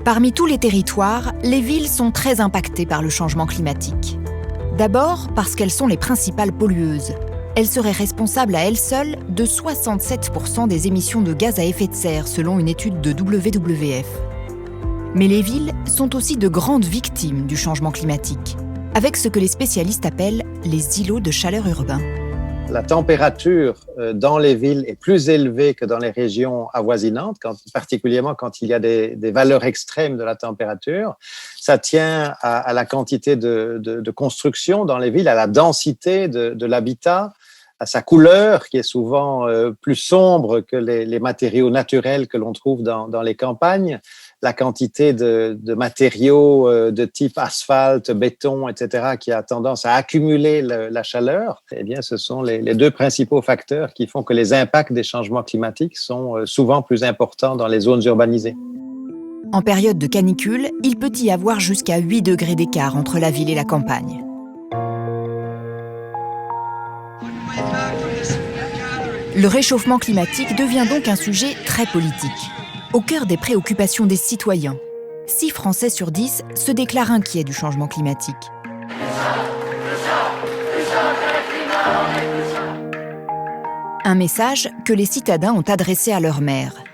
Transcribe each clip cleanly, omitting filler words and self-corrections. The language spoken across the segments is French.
Parmi tous les territoires, les villes sont très impactées par le changement climatique. D'abord parce qu'elles sont les principales pollueuses. Elles seraient responsables à elles seules de 67% des émissions de gaz à effet de serre, selon une étude de WWF. Mais les villes sont aussi de grandes victimes du changement climatique, avec ce que les spécialistes appellent les îlots de chaleur urbains. La température dans les villes est plus élevée que dans les régions avoisinantes, particulièrement quand il y a des valeurs extrêmes de la température. Ça tient à la quantité de construction dans les villes, à la densité de l'habitat, à sa couleur qui est souvent plus sombre que les matériaux naturels que l'on trouve dans les campagnes, la quantité de matériaux de type asphalte, béton, etc., qui a tendance à accumuler la chaleur. Eh bien, ce sont les deux principaux facteurs qui font que les impacts des changements climatiques sont souvent plus importants dans les zones urbanisées. En période de canicule, il peut y avoir jusqu'à 8 degrés d'écart entre la ville et la campagne. Le réchauffement climatique devient donc un sujet très politique, au cœur des préoccupations des citoyens. 6 Français sur 10 se déclarent inquiets du changement climatique. Un message que les citadins ont adressé à leur maire.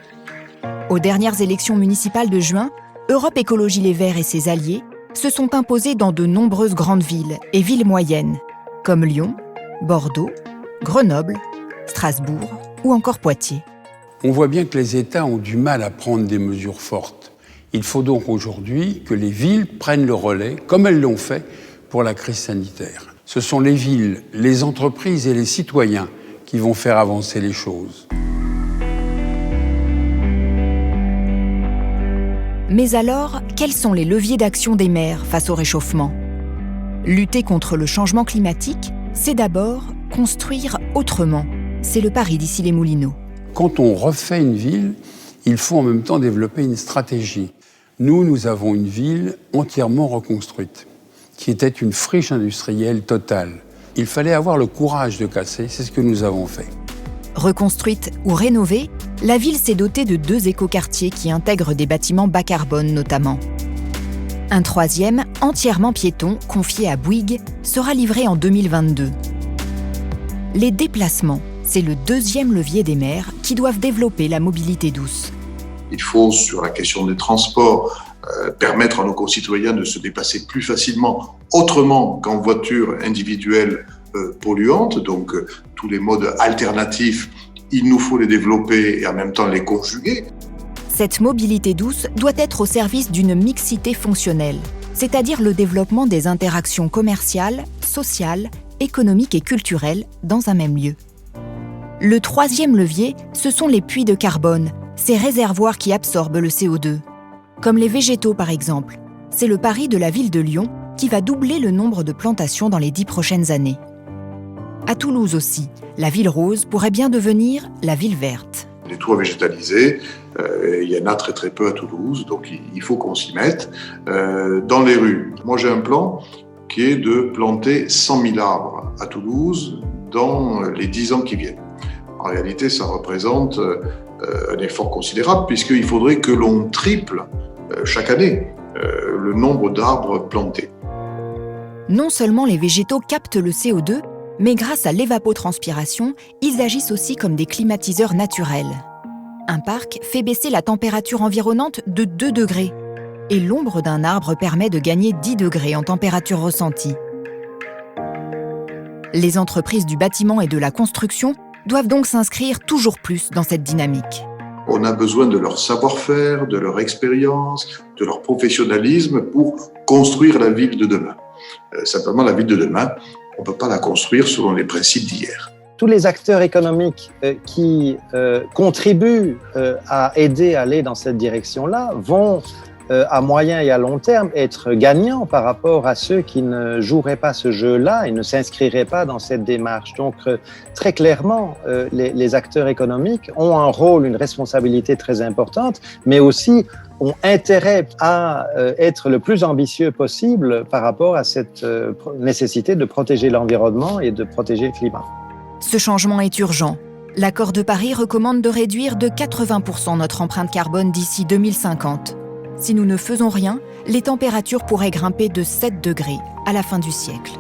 Aux dernières élections municipales de juin, Europe Écologie Les Verts et ses alliés se sont imposés dans de nombreuses grandes villes et villes moyennes, comme Lyon, Bordeaux, Grenoble, Strasbourg ou encore Poitiers. On voit bien que les États ont du mal à prendre des mesures fortes. Il faut donc aujourd'hui que les villes prennent le relais, comme elles l'ont fait pour la crise sanitaire. Ce sont les villes, les entreprises et les citoyens qui vont faire avancer les choses. Mais alors, quels sont les leviers d'action des maires face au réchauffement ? Lutter contre le changement climatique, c'est d'abord construire autrement. C'est le pari d'Issy-les-Moulineaux. Quand on refait une ville, il faut en même temps développer une stratégie. Nous avons une ville entièrement reconstruite, qui était une friche industrielle totale. Il fallait avoir le courage de casser, c'est ce que nous avons fait. Reconstruite ou rénovée, la ville s'est dotée de 2 écoquartiers qui intègrent des bâtiments bas carbone notamment. Un 3e, entièrement piéton, confié à Bouygues, sera livré en 2022. Les déplacements, c'est le 2e levier des maires qui doivent développer la mobilité douce. Il faut, sur la question des transports, permettre à nos concitoyens de se déplacer plus facilement, autrement qu'en voiture individuelle polluante. Donc, tous les modes alternatifs, il nous faut les développer et en même temps les conjuguer. Cette mobilité douce doit être au service d'une mixité fonctionnelle, c'est-à-dire le développement des interactions commerciales, sociales, économiques et culturelles dans un même lieu. Le 3e levier, ce sont les puits de carbone, ces réservoirs qui absorbent le CO2. Comme les végétaux par exemple. C'est le pari de la ville de Lyon qui va doubler le nombre de plantations dans les 10 prochaines années. À Toulouse aussi, la ville rose pourrait bien devenir la ville verte. Les toits végétalisés, il y en a très très peu à Toulouse, donc il faut qu'on s'y mette. Dans les rues, moi j'ai un plan qui est de planter 100 000 arbres à Toulouse dans les 10 ans qui viennent. En réalité, ça représente un effort considérable puisqu'il faudrait que l'on triple chaque année le nombre d'arbres plantés. Non seulement les végétaux captent le CO2, mais grâce à l'évapotranspiration, ils agissent aussi comme des climatiseurs naturels. Un parc fait baisser la température environnante de 2 degrés et l'ombre d'un arbre permet de gagner 10 degrés en température ressentie. Les entreprises du bâtiment et de la construction doivent donc s'inscrire toujours plus dans cette dynamique. On a besoin de leur savoir-faire, de leur expérience, de leur professionnalisme pour construire la ville de demain. Simplement, la ville de demain, on ne peut pas la construire selon les principes d'hier. Tous les acteurs économiques qui contribuent à aider à aller dans cette direction-là vont, à moyen et à long terme, être gagnants par rapport à ceux qui ne joueraient pas ce jeu-là et ne s'inscriraient pas dans cette démarche. Donc, très clairement, les acteurs économiques ont un rôle, une responsabilité très importante, mais aussi ont intérêt à être le plus ambitieux possible par rapport à cette nécessité de protéger l'environnement et de protéger le climat. Ce changement est urgent. L'Accord de Paris recommande de réduire de 80% notre empreinte carbone d'ici 2050. Si nous ne faisons rien, les températures pourraient grimper de 7 degrés à la fin du siècle.